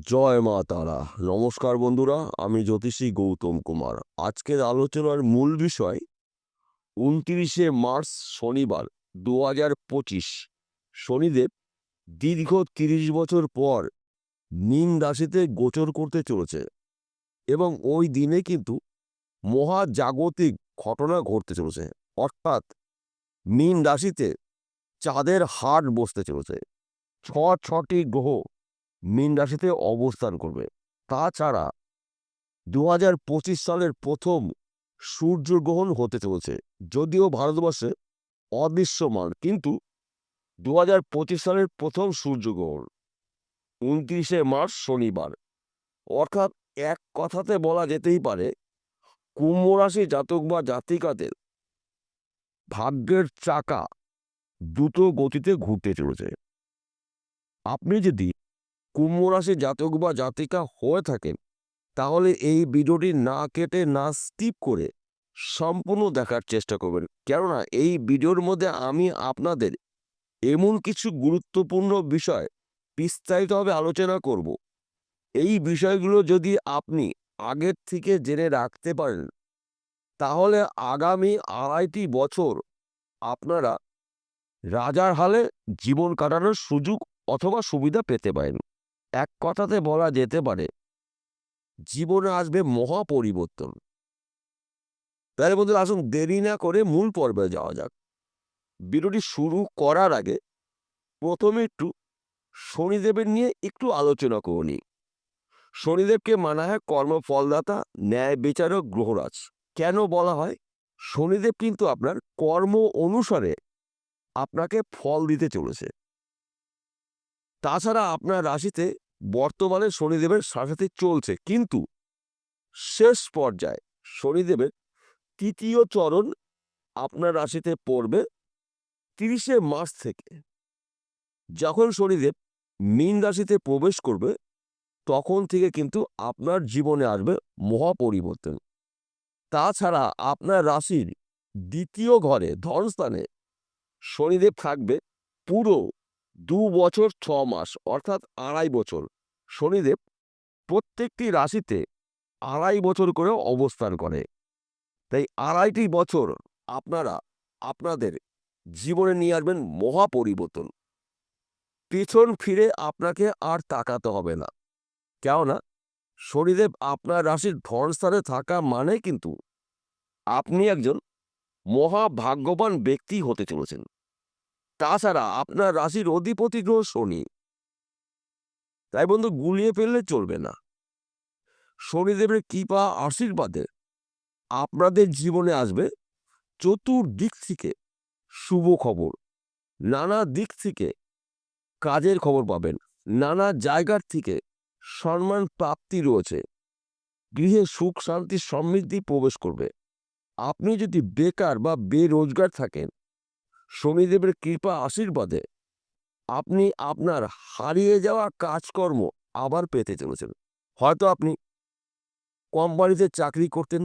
জয় মা তারা। নমস্কার বন্ধুরা, আমি জ্যোতিষী গৌতম কুমার। আজকের আলোচনার মূল বিষয় 29শে মার্চ শনিবার 2025। শনিদেব দীর্ঘ 30 বছর পর মীন রাশিতে গোচর করতে চলেছে এবং ওই দিনে কিন্তু মহাজাগতিক ঘটনা ঘটতে চলেছে। অর্থাৎ মীন রাশিতে চাঁদের হাট বসতে চলেছে। ছটি গ্রহ মীন রাশিতে অবস্থান করবে। তাছাড়া 2025 সালের প্রথম সূর্যগ্রহণ হতে চলেছে। যদিও ভারতবর্ষে অদৃশ্যমান, কিন্তু 2025 সালের প্রথম সূর্যগ্রহণ 29শে মার্চ শনিবার। অর্থাৎ এক কথাতে বলা যেতেই পারে, কুম্ভ রাশি জাতক বা জাতিকাদের ভাগ্যের চাকা দ্রুত গতিতে ঘুরতে চলেছে। আপনি যদি কুম্ভ রাশি জাতক বা জাতিকা হয়ে থাকেন, তাহলে এই ভিডিওটি না কেটে না স্কিপ করে সম্পূর্ণ দেখার চেষ্টা করবেন। কেননা এই ভিডিওর মধ্যে আমি আপনাদের এমন কিছু গুরুত্বপূর্ণ বিষয় বিস্তারিতভাবে আলোচনা করব। এই বিষয়গুলো যদি আপনি আগের থেকে জেনে রাখতে পারেন, তাহলে আগামী 2.5 বছর আপনারা রাজার হালে জীবন কাটানোর সুযোগ অথবা সুবিধা পেতে পারেন। এক কথাতে বলা যেতে পারে, জীবনে আসবে মহা পরিবর্তন। তাহলে বন্ধুরা, আসুন দেরি না করে মূল পর্বে যাওয়া যাক। ভিডিওটি শুরু করার আগে প্রথমে একটু শনিদেবের নিয়ে একটু আলোচনা করে নিই। শনিদেবকে মানা হয় কর্মফলদাতা, ন্যায় বিচারক গ্রহরাজ। কেন বলা হয়? শনিদেব কিন্তু আপনার কর্ম অনুসারে আপনাকে ফল দিতে চলেছে। তাছাড়া আপনার রাশিতে বর্তমানে শনিদেবের সাথে চলছে, কিন্তু শেষ পর্যায়ে শনিদেবের তৃতীয় চরণ আপনার রাশিতে পড়বে 30শে মার্চ থেকে। যখন শনিদেব মীন রাশিতে প্রবেশ করবে, তখন থেকে কিন্তু আপনার জীবনে আসবে মহা পরিবর্তন। তাছাড়া আপনার রাশির দ্বিতীয় ঘরে ধনস্থানে শনিদেব থাকবে পুরো 2 বছর 6 মাস, অর্থাৎ 2.5 বছর। শনিদেব প্রত্যেকটি রাশিতে 2.5 বছর করে অবস্থান করে। তাই 2.5টি বছর আপনারা আপনাদের জীবনে নিয়ে আসবেন মহা পরিবর্তন। পিছন ফিরে আপনাকে আর তাকাতে হবে না। কেননা শনিদেব আপনার রাশির ধনস্থানে থাকা মানে কিন্তু আপনি একজন মহা ভাগ্যবান ব্যক্তি হতে চলেছেন। তাছাড়া আপনার রাশির অধিপতি গ্রহ শনি। তাই বন্ধু, গুলিয়ে ফেললে চলবে না। শনিদেবের কৃপা আশীর্বাদে আপনাদের জীবনে আসবে চতুর্দিক থেকে শুভ খবর। নানা দিক থেকে কাজের খবর পাবেন। নানা জায়গার থেকে সম্মান প্রাপ্তি রয়েছে। গৃহে সুখ শান্তি সমৃদ্ধি প্রবেশ করবে। আপনি যদি বেকার বা বেরোজগার থাকেন, শনিদেবের কৃপা আশীর্বাদে আপনি আপনার হারিয়ে যাওয়া কাজকর্ম আবার পেতে চলেছেন। হয়তো আপনি কোম্পানিতে চাকরি করতেন,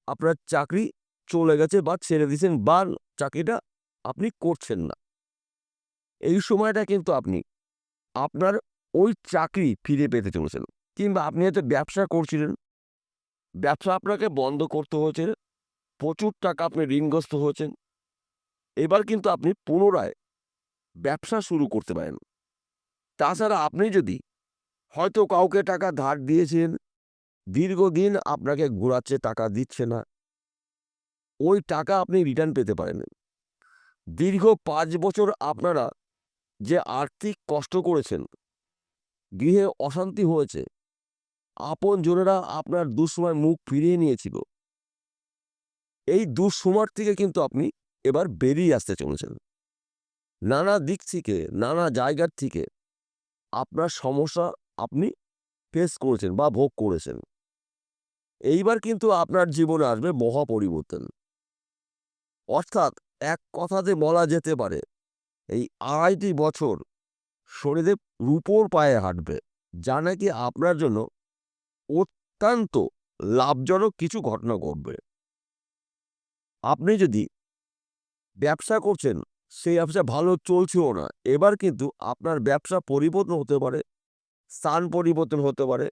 আপনার চাকরি চলে গেছে বা ছেড়ে দিয়েছেন, বা চাকরিটা আপনি করছেন না। এই সময়টা কিন্তু আপনি আপনার ওই চাকরি ফিরে পেতে চলেছেন। কিংবা আপনি হয়তো ব্যবসা করছিলেন, ব্যবসা আপনাকে বন্ধ করতে হয়েছে, প্রচুর টাকা আপনি ঋণগ্রস্ত হয়েছেন। এবার কিন্তু আপনি পুনরায় ব্যবসা শুরু করতে পারেন। তাছাড়া আপনি যদি হয়তো কাউকে টাকা ধার দিয়েছেন, দীর্ঘদিন আপনাকে ঘোরাচ্ছে, টাকা দিচ্ছে না, ওই টাকা আপনি রিটার্ন পেতে পারেন। দীর্ঘ 5 বছর আপনারা যে আর্থিক কষ্ট করেছেন, গৃহে অশান্তি হয়েছে, আপনজনেরা আপনার দুঃসময় মুখ ফিরিয়ে নিয়েছিল, এই দুঃসময় থেকে কিন্তু আপনি এবার বেরিয়ে আসতে চলেছেন। নানা দিক থেকে নানা জায়গার থেকে আপনার সমস্যা আপনি ফেস করেছেন বা ভোগ করেছেন। এইবার কিন্তু আপনার জীবনে আসবে মহা পরিবর্তন। অর্থাৎ এক কথাতে বলা যেতে পারে, এই 2.5 বছর শনিদেব রূপোর পায়ে হাঁটবে, যা নাকি আপনার জন্য অত্যন্ত লাভজনক কিছু ঘটনা ঘটবে। আপনি যদি ব্যবসা করছেন, সেই ব্যবসা ভালো চলছেও না, এবার কিন্তু আপনার ব্যবসা পরিবর্তন হতে পারে। স্থান পরিবর্তন হতে পারে।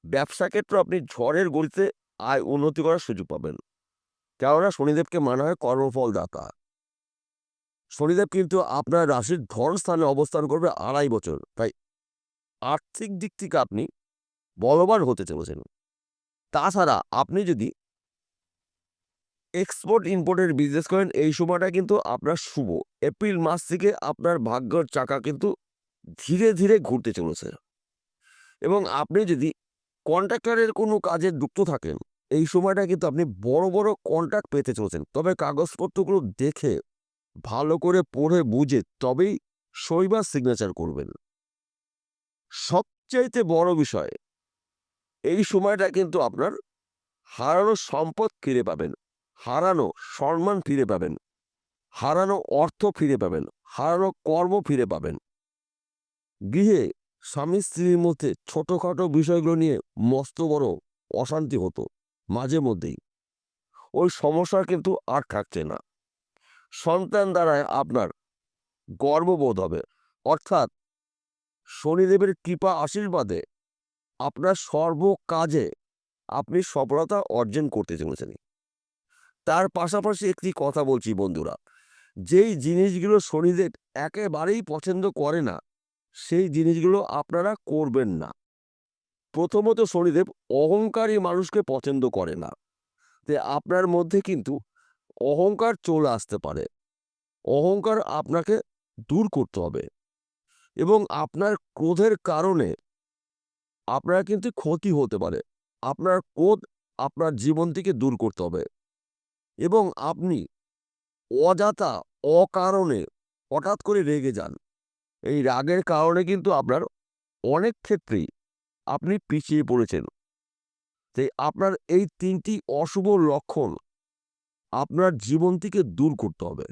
ব্যবসা ক্ষেত্রে আপনি ঝড়ের গতিতে আয় উন্নতি করার সুযোগ পাবেন, কেননা শনিদেবকে মানা হয় কর্মফলদাতা। শনিদেব কিন্তু আপনার রাশির ধন স্থানে অবস্থান করবে 2.5 বছর, তাই আর্থিক দিক থেকে আপনি বলবান হতে চলেছেন। তাছাড়া আপনি যদি এক্সপোর্ট ইম্পোর্টের বিজনেস করেন, এই সময়টা কিন্তু আপনার শুভ। এপ্রিল মাস থেকে আপনার ভাগ্যের চাকা কিন্তু ধীরে ধীরে ঘুরতে চলেছে। এবং আপনি যদি কন্ট্রাক্টরের কোনো কাজে যুক্ত থাকেন, এই সময়টা কিন্তু আপনি বড় বড় কন্ট্রাক্ট পেতে চলেছেন। তবে কাগজপত্রগুলো দেখে ভালো করে পড়ে বুঝে তবেই সই বা সিগনেচার করবেন। সবচাইতে বড় বিষয়, এই সময়টা কিন্তু আপনার হারানো সম্পদ ফিরে পাবেন, হারানো সম্মান ফিরে পাবেন, হারানো অর্থ ফিরে পাবেন, হারানো কর্ম ফিরে পাবেন। গৃহে স্বামী স্ত্রীর মধ্যে ছোটখাটো বিষয়গুলো নিয়ে মস্ত বড় অশান্তি হতো মাঝে মধ্যেই, ওই সমস্যা কিন্তু আর থাকছে না। সন্তান দ্বারায় আপনার গর্ববোধ হবে, অর্থাৎ শনিদেবের কৃপা আশীর্বাদে আপনার সর্ব কাজে আপনি সফলতা অর্জন করতে চলেছেন। তার পাশাপাশি একটি কথা বলছি বন্ধুরা, যেই জিনিসগুলো শনিদেব একেবারেই পছন্দ করে না, সেই জিনিসগুলো আপনারা করবেন না। প্রথমত, শনিদেব অহংকারী মানুষকে পছন্দ করে না। যে আপনার মধ্যে কিন্তু অহংকার চলে আসতে পারে, অহংকার আপনাকে দূর করতে হবে। এবং আপনার ক্রোধের কারণে আপনার কিন্তু ক্ষতি হতে পারে। আপনার ক্রোধ আপনার জীবন থেকে দূর করতে হবে। এবং আপনি অযথা অকারণে হঠাৎ করে রেগে যান, এই রাগের কারণে কিন্তু আপনার অনেক ক্ষেত্রেই আপনি পিছিয়ে পড়েছেন। তাই আপনার এই 3টি অশুভ লক্ষণ আপনার জীবন থেকে দূর করতে হবে।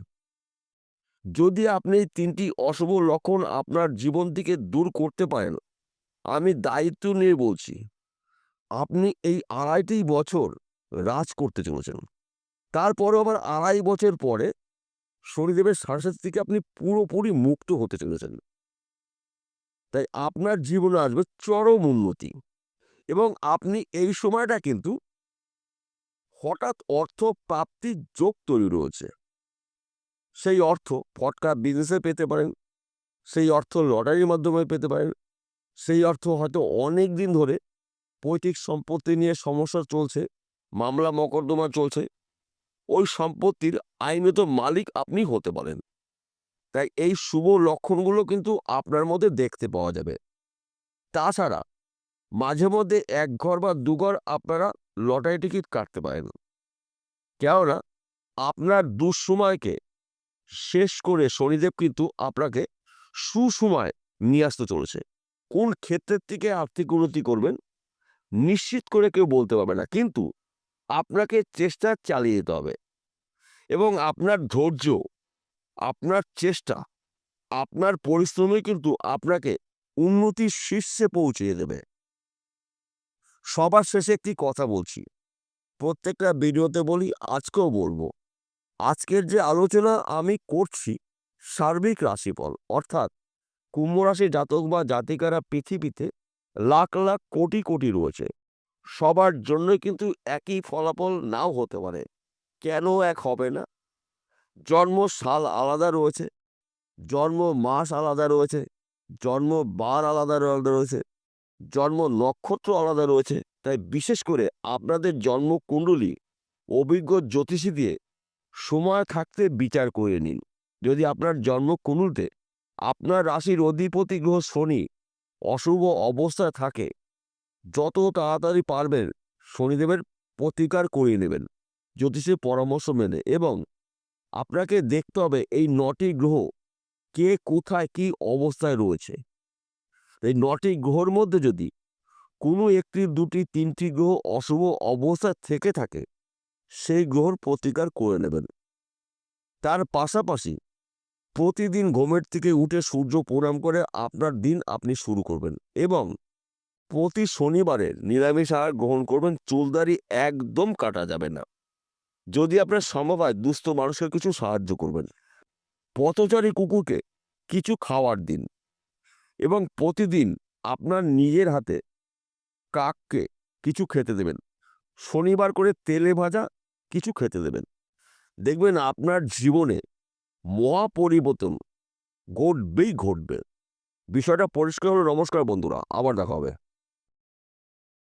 যদি আপনি এই 3টি অশুভ লক্ষণ আপনার জীবন থেকে দূর করতে পারেন, আমি দায়িত্ব নিয়ে বলছি, আপনি এই 2.5 বছর রাজ করতে চলেছেন। তারপরে আবার 2.5 বছর পরে শনিদেবের সাড়ে থেকে আপনি পুরোপুরি মুক্ত হতে চলেছেন। তাই আপনার জীবনে আসবে চরম উন্নতি। এবং আপনি এই সময়টা কিন্তু হঠাৎ অর্থ প্রাপ্তির যোগ তৈরি রয়েছে। সেই অর্থ ফটকা বিজনেসে পেতে পারেন, সেই অর্থ লটারির মাধ্যমে পেতে পারেন, সেই অর্থ হয়তো অনেক দিন ধরে পৈতৃক সম্পত্তি নিয়ে সমস্যা চলছে, মামলা মকদ্দমা চলছে, ওই সম্পত্তির আইনত মালিক আপনি হতে পারেন। তাই এই শুভ লক্ষণগুলো কিন্তু আপনার মধ্যে দেখতে পাওয়া যাবে। তাছাড়া মাঝে মধ্যে 1 ঘর বা 2 ঘর আপনারা লটারি টিকিট কাটতে পারেন, কেননা আপনার দুঃসময়কে শেষ করে শনিদেব কিন্তু আপনাকে সুসময় নিয়ে আসতে চলেছে। কোন ক্ষেত্রের থেকে আর্থিক উন্নতি করবেন নিশ্চিত করে কেউ বলতে পারবে না, কিন্তু আপনাকে চেষ্টা চালিয়ে যেতে হবে। এবং আপনার ধৈর্য, আপনার চেষ্টা, আপনার পরিশ্রমই কিন্তু আপনাকে উন্নতির শীর্ষে পৌঁছিয়ে দেবে। সবার শেষে একটি কথা বলছি, প্রত্যেকটা ভিডিওতে বলি, আজকেও বলবো, আজকের যে আলোচনা আমি করছি সার্বিক রাশিফল, অর্থাৎ কুম্ভ রাশি জাতক বা জাতিকারা পৃথিবীতে লাখ লাখ কোটি কোটি রয়েছে, সবার জন্যই কিন্তু একই ফলাফল নাও হতে পারে। কেন এক হবে না? জন্ম সাল আলাদা রয়েছে, জন্ম মাস আলাদা রয়েছে, জন্ম বার আলাদা আলাদা রয়েছে, জন্ম নক্ষত্র আলাদা রয়েছে। তাই বিশেষ করে আপনাদের জন্মকুণ্ডলী অভিজ্ঞ জ্যোতিষী দিয়ে সময় থাকতে বিচার করে নিন। যদি আপনার জন্মকুণ্ডলিতে আপনার রাশির অধিপতি গ্রহ শনি অশুভ অবস্থায় থাকে, যত তাড়াতাড়ি পারবেন শনিদেবের প্রতিকার করিয়ে নেবেন জ্যোতিষের পরামর্শ মেনে। এবং আপনাকে দেখতে হবে এই 9টি গ্রহ কে কোথায় কি অবস্থায় রয়েছে। এই 9টি গ্রহর মধ্যে যদি কোনো একটি, দুটি, 3টি গ্রহ অশুভ অবস্থায় থেকে থাকে, সেই গ্রহর প্রতিকার করে নেবেন। তার পাশাপাশি প্রতিদিন ঘুমের থেকে উঠে সূর্য প্রণাম করে আপনার দিন আপনি শুরু করবেন। এবং প্রতি শনিবারে নিরামিষ আহার গ্রহণ করবেন, চুলদাড়ি একদম কাটা যাবে না। যদি আপনার সম্ভব হয় দুস্থ মানুষকে কিছু সাহায্য করবেন, পথচারী কুকুরকে কিছু খাওয়ার দিন। এবং প্রতিদিন আপনার নিজের হাতে কাককে কিছু খেতে দেবেন। শনিবার করে তেলে ভাজা কিছু খেতে দেবেন। দেখবেন আপনার জীবনে মহা পরিবর্তন ঘটবেই ঘটবে। বিষয়টা পরিষ্কার হলো। নমস্কার বন্ধুরা, আবার দেখা হবে।